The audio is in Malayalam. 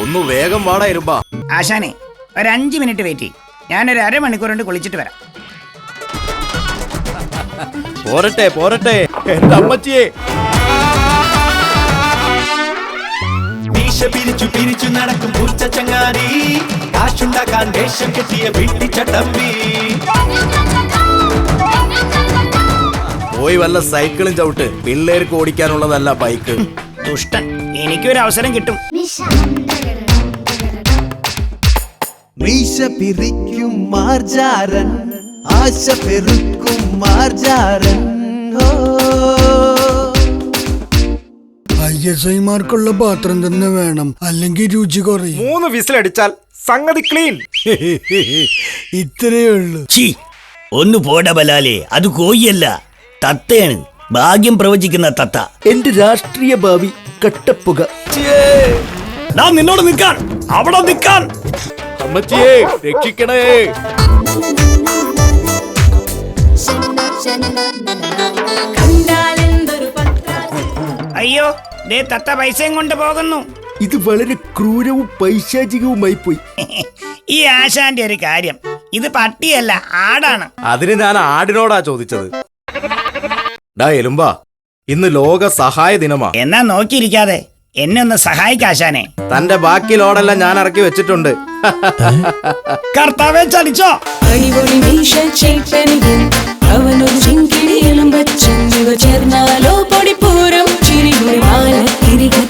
ഒന്ന് വേഗം വാടാ എരുമ്പാ. ആശാനെ ഒരു 5 മിനിറ്റ് വെയിറ്റ് ചെയ്യും. ഞാനൊരു അരമണിക്കൂർ കൊണ്ട് കുളിച്ചിട്ട് വരാം. പോരട്ടെ പോരട്ടെ എന്റെ അമ്മച്ചിയെ. പിരിച്ചു പിരിച്ചു നടക്കും പൂച്ച ചങ്ങാതി, കാശുണ്ടാക്കാൻ ദേഷ്യം കെട്ടിയ വീട്ടിച്ചട്ടമ്പി. പോയി വല്ല സൈക്കിളും ചവിട്ട്, പിള്ളേർക്ക് ഓടിക്കാനുള്ളതല്ല ബൈക്ക്. ദുഷ്ടൻ, എനിക്കൊരു അവസരം കിട്ടും. മീശ പിരിക്കും മാർജാരൻ, ആശ പെരുക്കും മാർജാരൻ. ISIമാർക്കുള്ള പാത്രം തന്നെ വേണം, അല്ലെങ്കിൽ രുചി കുറയും. 3 വിസിലടിച്ചാൽ സംഗതി ക്ലീൻ. ഇത്രയേ ഉള്ളൂ. ഒന്ന് പോട ബലാലേ, അത് കോഴിയല്ല, തത്തയാണ്. ഭാഗ്യം പ്രവചിക്കുന്ന തത്ത. എന്റെ രാഷ്ട്രീയ ഭാവി കട്ടപ്പുക. നിന്നോട് നിൽക്കാൻ, അവിടെ നിൽക്കാൻ. അമ്മച്ചിയെ രക്ഷിക്കണേ. അയ്യോ, ദേ തത്ത പൈസയും കൊണ്ട് പോകുന്നു. ഇത് വളരെ ക്രൂരവും പൈശാചികവുമായി പോയി. ഈ ആശാന്റെ ഒരു കാര്യം, ഇത് പട്ടിയല്ല ആടാണ്. അതിന് ഞാൻ ആടിനോടാ ചോദിച്ചത്. ഡാ എലുമ്പാ, ഇന്ന് ലോക സഹായ ദിനമാ. എന്നാ നോക്കിയിരിക്കാതെ എന്നെ ഒന്ന് സഹായിക്കാശാനെ. തന്റെ ബാക്കി ലോഡെല്ലാം ഞാൻ ഇറക്കി വെച്ചിട്ടുണ്ട്. കർത്താവെ ചലിച്ചോ. അവനൊരു ചിങ്കിടിയിലും വെച്ചു ചേർന്നാലോ പൊടിപ്പൂരം ചിരികുറി മാല തിരികെ